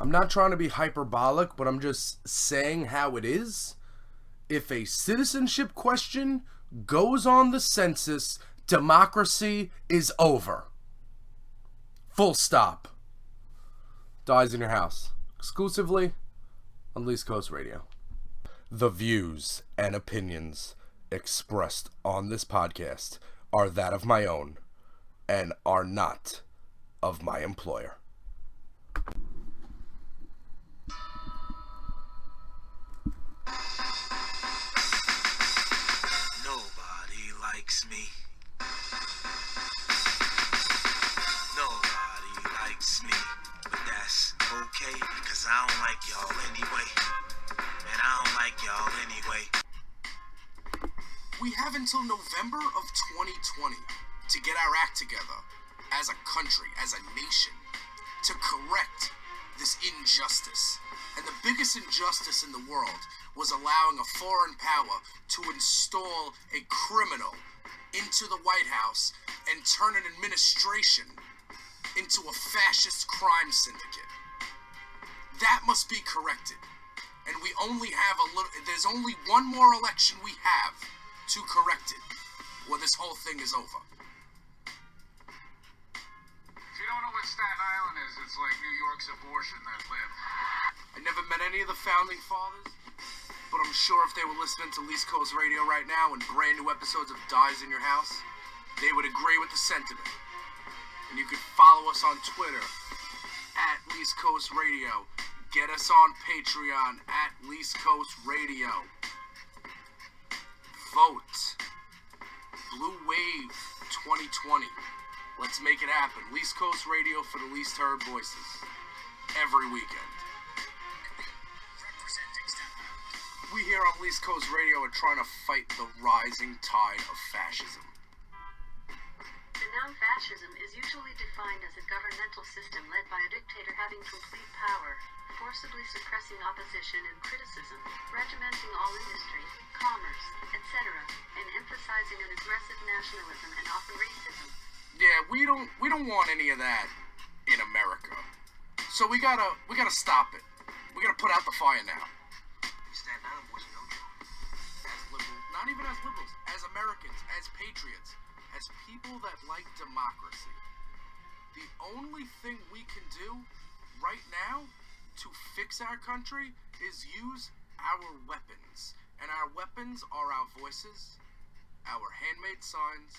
I'm not trying to be hyperbolic, but I'm just saying how it is. If a citizenship question goes on the census, democracy is over. Full stop. Dyze In Your House. Exclusively on East Coast Radio. The views and opinions expressed on this podcast are that of my own and are not of my employer. Nobody likes me. Nobody likes me. But that's okay, because I don't like y'all anyway. And I don't like y'all anyway. We have until November of 2020 to get our act together as a country, as a nation, to correct this injustice. And the biggest injustice in the world was allowing a foreign power to install a criminal into the White House and turn an administration into a fascist crime syndicate. That must be corrected. And we only have there's only one more election we have to correct it, or this whole thing is over. If you don't know what Staten Island is, it's like New York's abortion that lived. I never met any of the founding fathers, but I'm sure if they were listening to East Coast Radio right now and brand new episodes of Dyze In Your House, they would agree with the sentiment. And you can follow us on Twitter at East Coast Radio. Get us on Patreon at East Coast Radio. Vote. Blue Wave 2020. Let's make it happen. East Coast Radio for the least heard voices. Every weekend. We here on East Coast Radio are trying to fight the rising tide of fascism. The noun fascism is usually defined as a governmental system led by a dictator having complete power, forcibly suppressing opposition and criticism, regimenting all industry, commerce, etc., and emphasizing an aggressive nationalism and often racism. Yeah, we don't want any of that in America. So we gotta stop it. We gotta put out the fire now. Staten Island was no joke. As liberals, not even as liberals, as Americans, as patriots, as people that like democracy. The only thing we can do right now to fix our country is use our weapons. And our weapons are our voices, our handmade signs,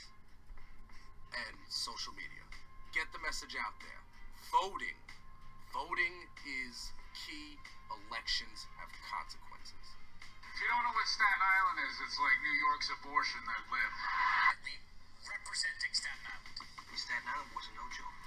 and social media. Get the message out there. Voting. Voting is key. Elections have consequences. If you don't know what Staten Island is, it's like New York's abortion that lived. Representing Staten Island. Staten Island was no joke.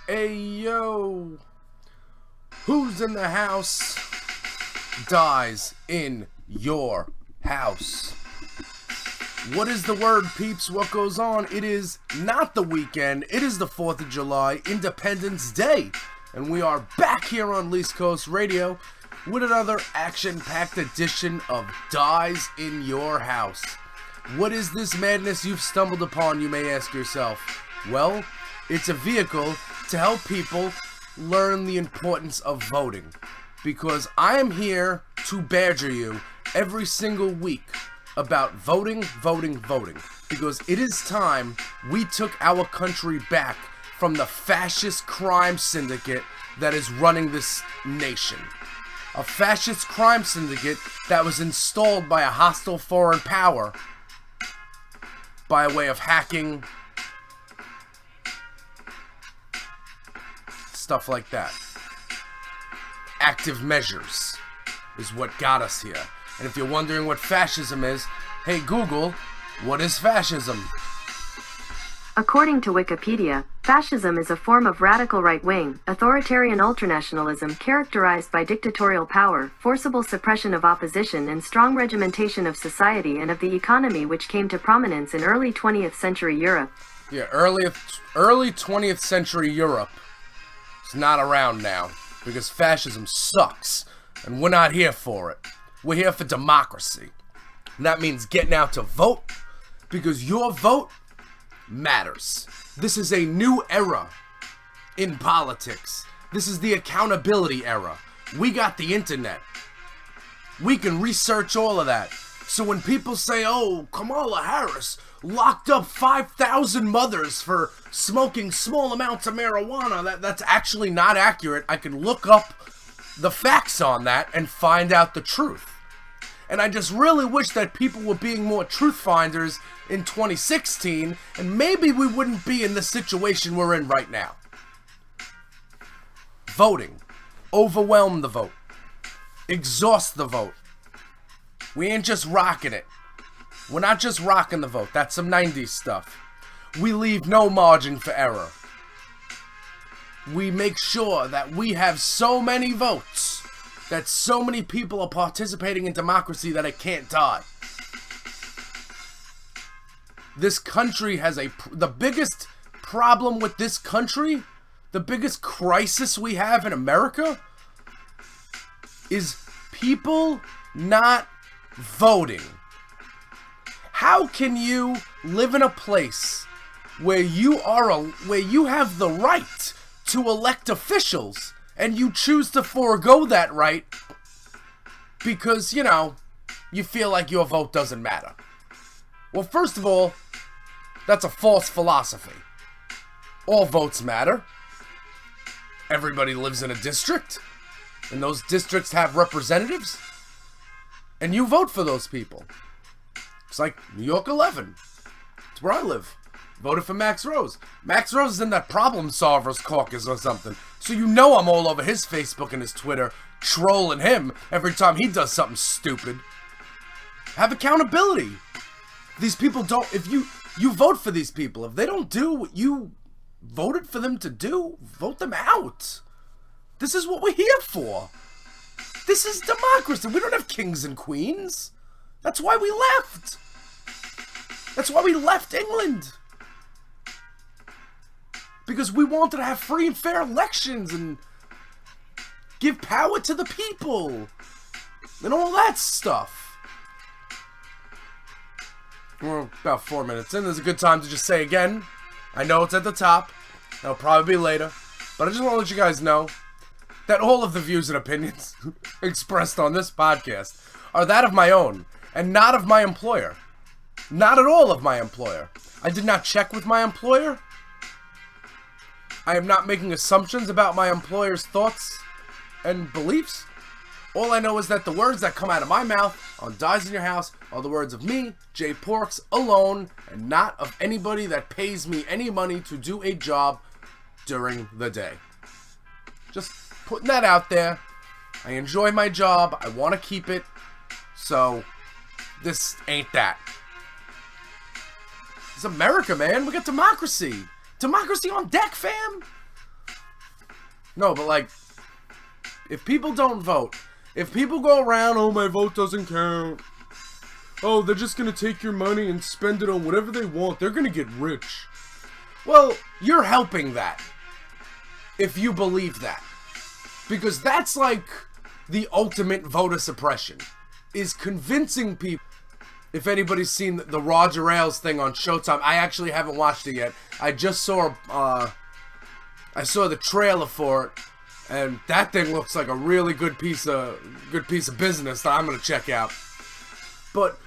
Hey, yo. Who's in the house? Dyze in your house. What is the word, peeps? What goes on? It is not the weekend. It is the 4th of July, Independence Day. And we are back here on East Coast Radio with another action-packed edition of Dyze In Your House. What is this madness you've stumbled upon, you may ask yourself? Well, it's a vehicle to help people learn the importance of voting. Because I am here to badger you every single week about voting. Because it is time we took our country back from the fascist crime syndicate that is running this nation. A fascist crime syndicate that was installed by a hostile foreign power by way of hacking, stuff like that. Active measures is what got us here. And if you're wondering what fascism is, hey Google, what is fascism? According to Wikipedia, fascism is a form of radical right-wing, authoritarian ultranationalism characterized by dictatorial power, forcible suppression of opposition and strong regimentation of society and of the economy, which came to prominence in early 20th century Europe. Yeah, early 20th century Europe is not around now because fascism sucks and we're not here for it. We're here for democracy. And that means getting out to vote, because your vote matters. This is a new era in politics. This is the accountability era. We got the internet. We can research all of that. So when people say, oh, Kamala Harris locked up 5,000 mothers for smoking small amounts of marijuana, that's actually not accurate. I can look up the facts on that and find out the truth. And I just really wish that people were being more truth finders in 2016, and maybe we wouldn't be in the situation we're in right now. Voting. Overwhelm the vote. Exhaust the vote. We ain't just rocking it. We're not just rocking the vote. That's some 90s stuff. We leave no margin for error. We make sure that we have so many votes, that so many people are participating in democracy that it can't die. This country has the biggest problem with this country, the biggest crisis we have in America, is people not voting. How can you live in a place where you have the right to elect officials and you choose to forego that right because, you feel like your vote doesn't matter? Well, first of all, that's a false philosophy. All votes matter. Everybody lives in a district, and those districts have representatives, and you vote for those people. It's like New York 11. It's where I live. Voted for Max Rose. Max Rose is in that Problem Solvers caucus or something. So I'm all over his Facebook and his Twitter trolling him every time he does something stupid. Have accountability. These people don't... If you vote for these people, if they don't do what you voted for them to do, vote them out. This is what we're here for. This is democracy. We don't have kings and queens. That's why we left. That's why we left England. Because we wanted to have free and fair elections and give power to the people and all that stuff. We're about 4 minutes in. There's a good time to just say again. I know it's at the top. It'll probably be later. But I just want to let you guys know that all of the views and opinions expressed on this podcast are that of my own and not of my employer. Not at all of my employer. I did not check with my employer. I am not making assumptions about my employer's thoughts and beliefs. All I know is that the words that come out of my mouth on Dyze In Your House are the words of me, Jay Porks, alone, and not of anybody that pays me any money to do a job during the day. Just putting that out there. I enjoy my job. I want to keep it. So, this ain't that. It's America, man. We got democracy. Democracy on deck, fam. No, but if people don't vote, if people go around, oh, my vote doesn't count. Oh, they're just going to take your money and spend it on whatever they want. They're going to get rich. Well, you're helping that. If you believe that. Because that's like the ultimate voter suppression. Is convincing people. If anybody's seen the Roger Ailes thing on Showtime, I actually haven't watched it yet. I just saw, I saw the trailer for it, and that thing looks like a really good piece of business that I'm gonna check out. But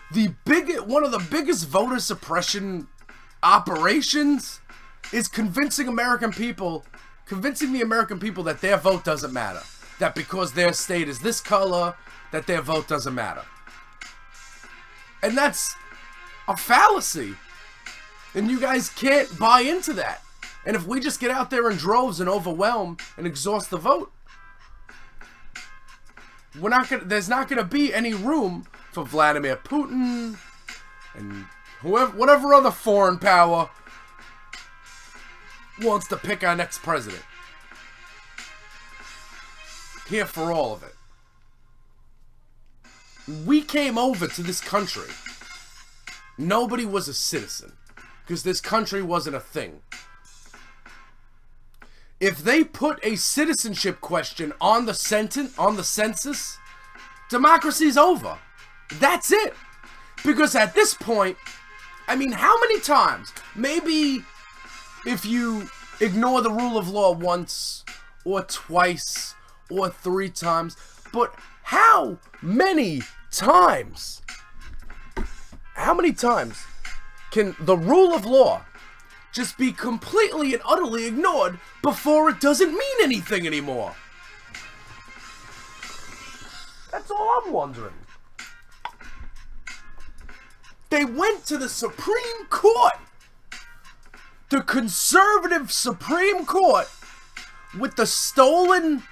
one of the biggest voter suppression operations is convincing the American people that their vote doesn't matter. That because their state is this color, that their vote doesn't matter. And that's a fallacy. And you guys can't buy into that. And if we just get out there in droves and overwhelm and exhaust the vote, there's not gonna be any room for Vladimir Putin and whatever other foreign power wants to pick our next president. Here for all of it. We came over to this country. Nobody was a citizen. Because this country wasn't a thing. If they put a citizenship question on the census, democracy's over. That's it. Because at this point, I mean, how many times? Maybe if you ignore the rule of law once, or twice, or 3 times, but how many times? How many times can the rule of law just be completely and utterly ignored before it doesn't mean anything anymore? That's all I'm wondering. They went to the Supreme Court, the conservative Supreme Court, with the stolen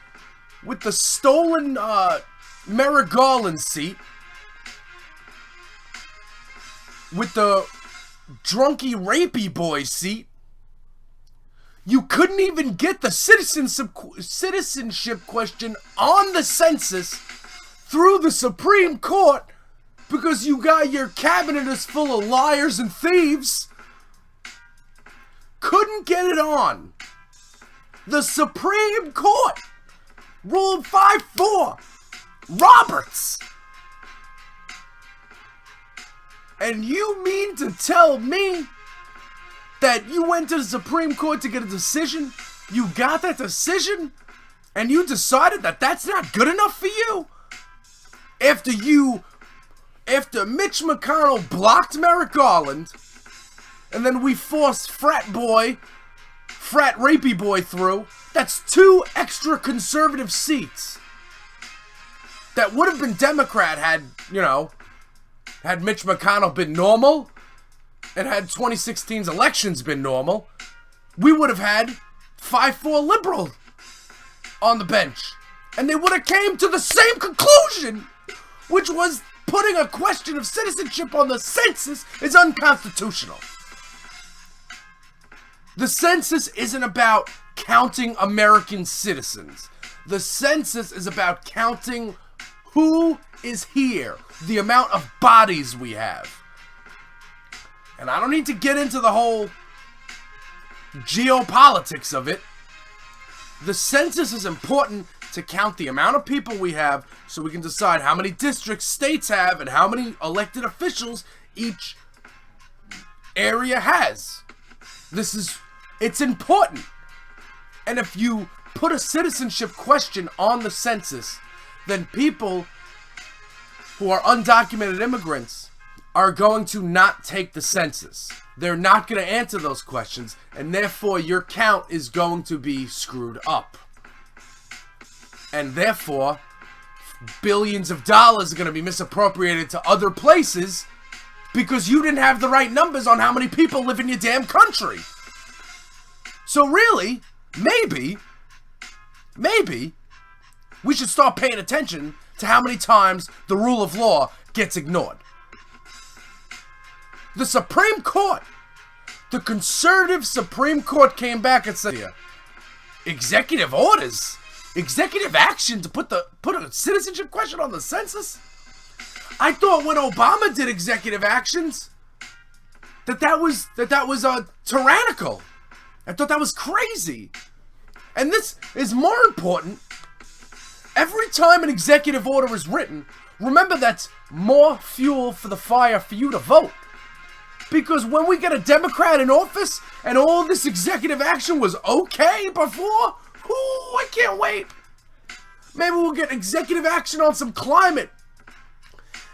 Merrick Garland seat, with the drunky rapey boy seat. You couldn't even get the citizenship question on the census through the Supreme Court because you got your cabinet is full of liars and thieves. Couldn't get it on. The Supreme Court ruled 5-4. Roberts. And you mean to tell me that you went to the Supreme Court to get a decision? You got that decision? And you decided that that's not good enough for you? After Mitch McConnell blocked Merrick Garland, and then we forced frat rapey boy through, that's 2 extra conservative seats that would have been Democrat had Mitch McConnell been normal, and had 2016's elections been normal, we would have had 5-4 liberal on the bench. And they would have came to the same conclusion, which was putting a question of citizenship on the census is unconstitutional. The census isn't about counting American citizens. The census is about counting who is here, the amount of bodies we have. And I don't need to get into the whole geopolitics of it. The census is important to count the amount of people we have so we can decide how many districts states have and how many elected officials each area has. It's important. And if you put a citizenship question on the census, then people who are undocumented immigrants are going to not take the census. They're not going to answer those questions, and therefore your count is going to be screwed up. And therefore, billions of dollars are going to be misappropriated to other places because you didn't have the right numbers on how many people live in your damn country. So really, maybe, we should start paying attention to how many times the rule of law gets ignored. The Supreme Court, the conservative Supreme Court came back and said, executive orders, executive action to put a citizenship question on the census? I thought when Obama did executive actions, that was tyrannical. I thought that was crazy. And this is more important. Every time an executive order is written, remember that's more fuel for the fire for you to vote. Because when we get a Democrat in office and all this executive action was okay before, ooh, I can't wait. Maybe we'll get executive action on some climate.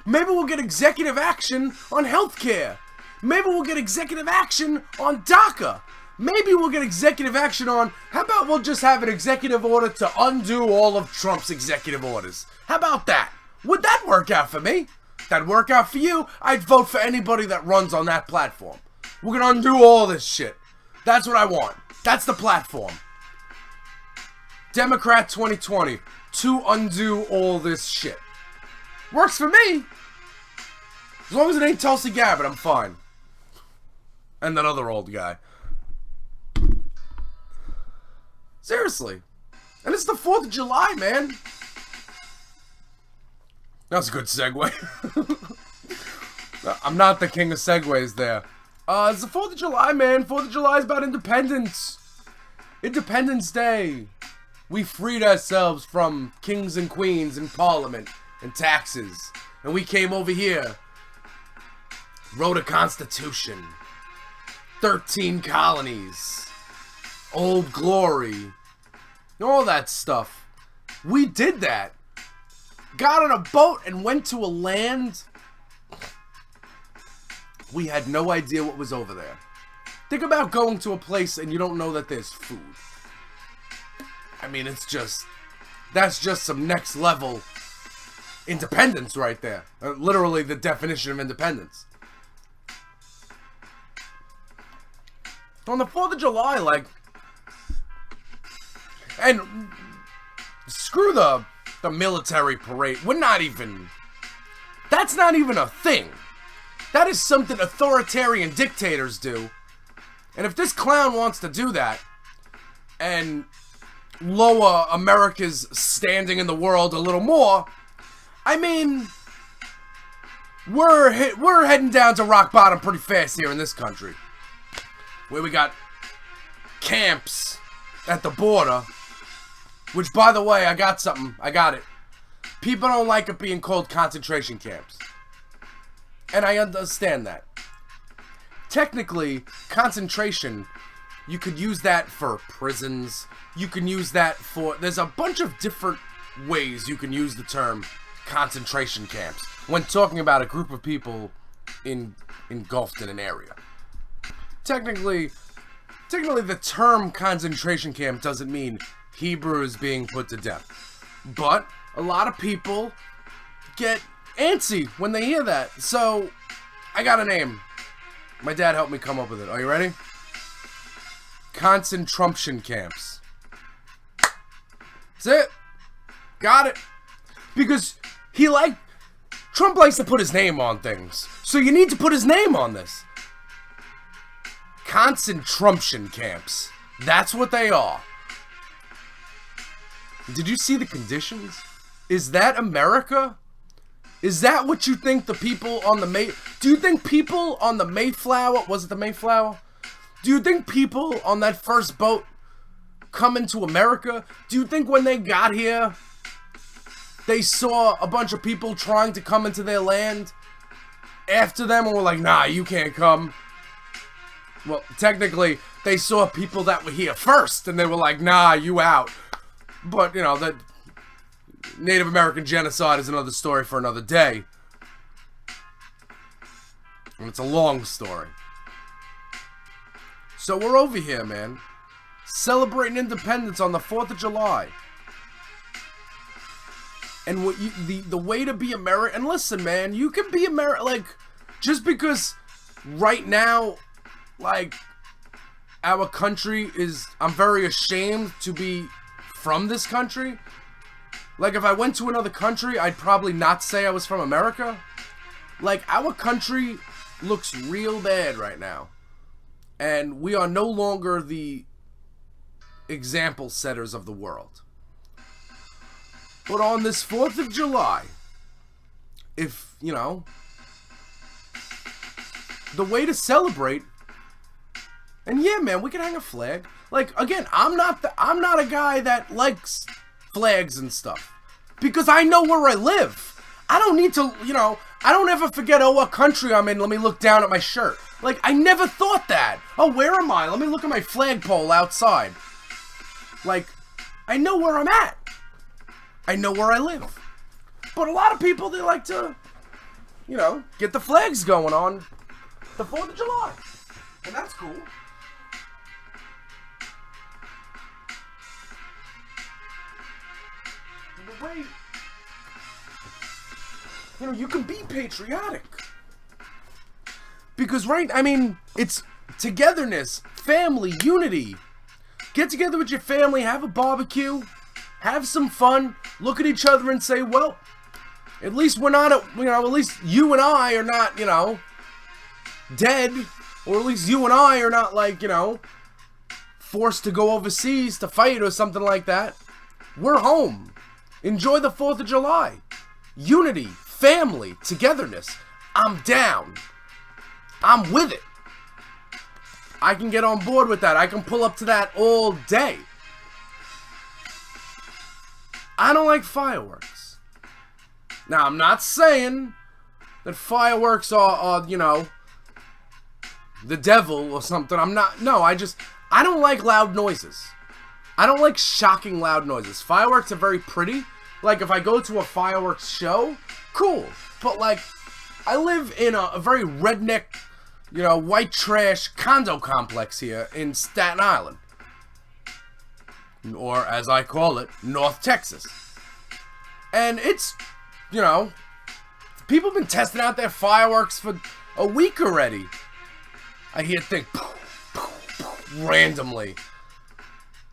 Maybe we'll get executive action on healthcare. Maybe we'll get executive action on DACA. Maybe we'll get executive action on, how about we'll just have an executive order to undo all of Trump's executive orders? How about that? Would that work out for me? That'd work out for you. I'd vote for anybody that runs on that platform. We're gonna undo all this shit. That's what I want. That's the platform. Democrat 2020. To undo all this shit. Works for me. As long as it ain't Tulsi Gabbard, I'm fine. And that other old guy. Seriously. And it's the 4th of July, man. That's a good segue. I'm not the king of segues there. It's the 4th of July, man. 4th of July is about independence. Independence Day. We freed ourselves from kings and queens and parliament and taxes. And we came over here wrote a constitution, 13 colonies, Old Glory, all that stuff. We did that. Got on a boat and went to a land we had no idea what was over there. Think about going to a place and you don't know that there's food. I mean, that's just some next level independence right there. Literally the definition of independence. On the 4th of July, like, and screw the military parade. That's not even a thing. That is something authoritarian dictators do. And if this clown wants to do that and lower America's standing in the world a little more, I mean, we're heading down to rock bottom pretty fast here in this country, where we got camps at the border, which, by the way, I got something. I got it. People don't like it being called concentration camps. And I understand that. Technically, concentration, you could use that for prisons. You can use that for... There's a bunch of different ways you can use the term concentration camps when talking about a group of people engulfed in an area. Technically, the term concentration camp doesn't mean Hebrews being put to death. But a lot of people get antsy when they hear that. So, I got a name. My dad helped me come up with it. Are you ready? Concentration camps. That's it. Got it. Because Trump likes to put his name on things. So you need to put his name on this. Concentration camps. That's what they are. Did you see the conditions? Is that America? Is that what you think the people on the Do you think people on the Mayflower, was it the Mayflower? Do you think people on that first boat coming to America, do you think when they got here, they saw a bunch of people trying to come into their land after them and were like, nah, you can't come? Well, technically, they saw people that were here first and they were like, nah, you out. But, you know, the Native American genocide is another story for another day. And it's a long story. So we're over here, man, celebrating independence on the 4th of July. And what the way to be American, and listen, man, you can be American, like, just because right now, like, our country is, I'm very ashamed to be from this country. Like, if I went to another country, I'd probably not say I was from America. Like, our country looks real bad right now. And we are no longer the example setters of the world. But on this 4th of July, if, you know, the way to celebrate, and yeah, man, we can hang a flag. Like, again, I'm not a guy that likes flags and stuff, because I know where I live. I don't need to, you know, I don't ever forget, oh, what country I'm in, let me look down at my shirt. Like, I never thought that. Oh, where am I? Let me look at my flagpole outside. Like, I know where I'm at. I know where I live. But a lot of people, they like to, you know, get the flags going on the 4th of July. And that's cool. The way, you know, you can be patriotic. Because, right, I mean, it's togetherness, family, unity. Get together with your family, have a barbecue, have some fun, look at each other and say, well, at least we're not, you know, at least you and I are not, you know, dead. Or at least you and I are not, like, you know, forced to go overseas to fight or something like that. We're home. Enjoy the 4th of July. Unity, family, togetherness. I'm down. I'm with it. I can get on board with that. I can pull up to that all day. I don't like fireworks. Now, I'm not saying that fireworks are, you know, the devil or something. I'm not. No, I don't like loud noises. I don't like shocking loud noises. Fireworks are very pretty. Like, if I go to a fireworks show, cool. But, like, I live in a very redneck, you know, white trash condo complex here in Staten Island. Or, as I call it, North Texas. And it's, you know, people have been testing out their fireworks for a week already. I hear things randomly.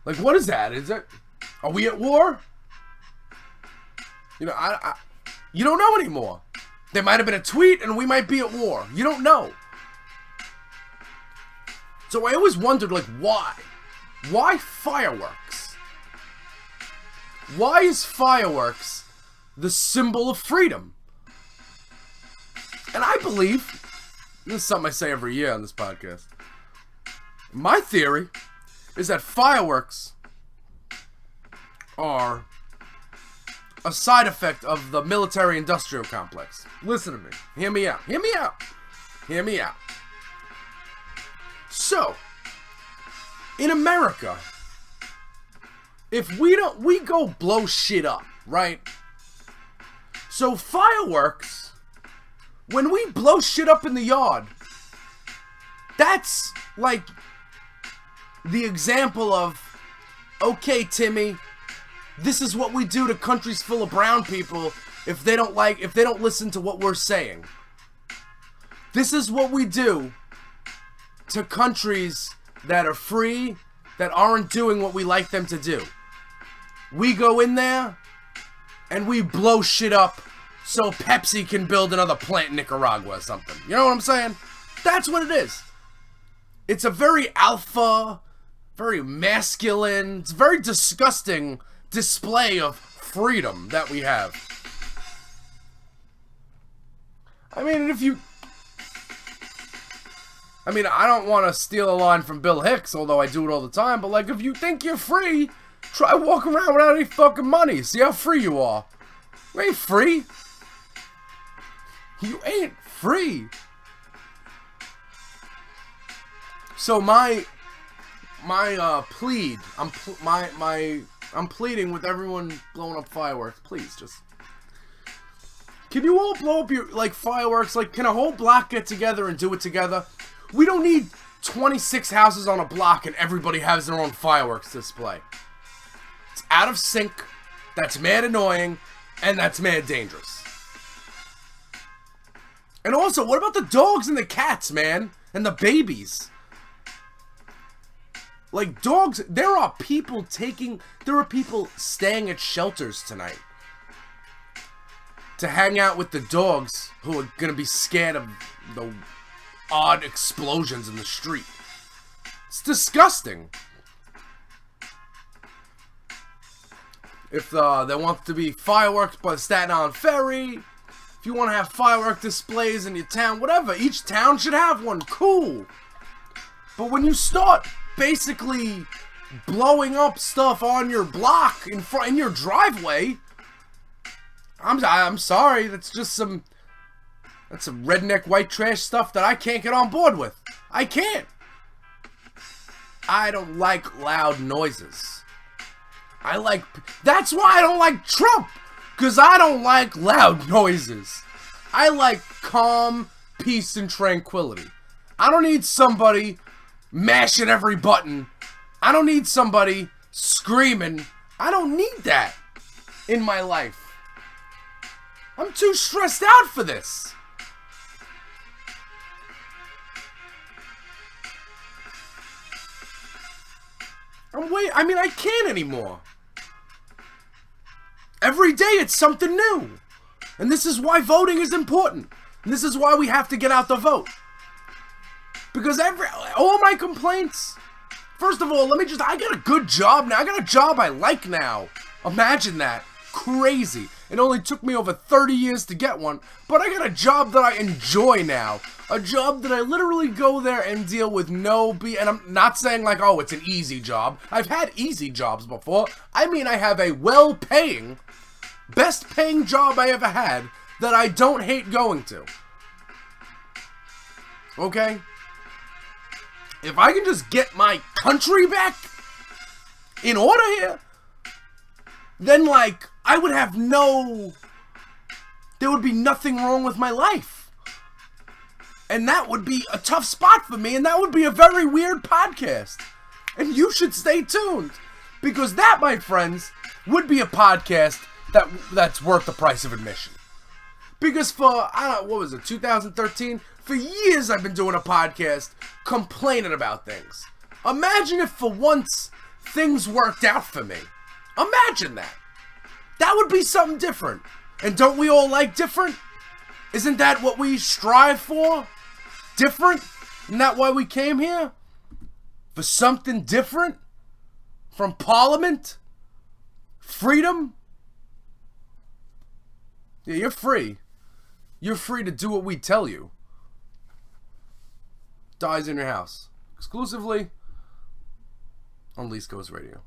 Like, what is that? Are we at war? You know, you don't know anymore. There might have been a tweet and we might be at war. You don't know. So I always wondered, like, why? Why fireworks? Why is fireworks the symbol of freedom? And I believe, this is something I say every year on this podcast, my theory is that fireworks are a side effect of the military-industrial complex. Listen to me. Hear me out. Hear me out. Hear me out. So, in America, if we go blow shit up, right? So fireworks, when we blow shit up in the yard, that's like the example of, okay, Timmy, this is what we do to countries full of brown people if they don't listen to what we're saying. This is what we do to countries that are free, that aren't doing what we like them to do. We go in there and we blow shit up so Pepsi can build another plant in Nicaragua or something. You know what I'm saying? That's what it is. It's a very alpha, very masculine, it's very disgusting display of freedom that we have. I mean, I don't want to steal a line from Bill Hicks, although I do it all the time, but like, if you think you're free, try walking around without any fucking money. See how free you are. You ain't free. You ain't free. So I'm pleading with everyone blowing up fireworks. Please, just, can you all blow up your, like, fireworks? Like, can a whole block get together and do it together? We don't need 26 houses on a block and everybody has their own fireworks display. It's out of sync, that's mad annoying, and that's mad dangerous. And also, what about the dogs and the cats, man? And the babies? Like, dogs, there are people staying at shelters tonight to hang out with the dogs who are gonna be scared of the odd explosions in the street. It's disgusting. If there wants to be fireworks by the Staten Island Ferry, if you want to have firework displays in your town, whatever, each town should have one. Cool. But when you start basically blowing up stuff on your block in your driveway, I'm sorry, that's some redneck white trash stuff that I can't get on board with. I can't. I don't like loud noises. That's why I don't like Trump, because I don't like loud noises. I like calm, peace, and tranquility. I don't need somebody mashing every button. I don't need somebody screaming. I don't need that in my life. I'm too stressed out for this. I can't anymore. Every day it's something new. And this is why voting is important. And this is why we have to get out the vote. Because all my complaints, first of all, I got a good job now. I got a job I like now. Imagine that. Crazy. It only took me over 30 years to get one, but I got a job that I enjoy now. A job that I literally go there and deal with and I'm not saying like, oh, it's an easy job. I've had easy jobs before. I have a well-paying, best-paying job I ever had that I don't hate going to. Okay? if I can just get my country back in order here, then, like, I would have there would be nothing wrong with my life. And that would be a tough spot for me, and that would be a very weird podcast. And you should stay tuned, because that, my friends, would be a podcast that's worth the price of admission. Because for, I don't know, what was it, 2013? For years I've been doing a podcast complaining about things. Imagine if for once things worked out for me. Imagine that. That would be something different. And don't we all like different? Isn't that what we strive for? Different? Isn't that why we came here? For something different? From Parliament? Freedom? Yeah, you're free. You're free to do what we tell you. Dyze In Your House. Exclusively on Least Coast Radio.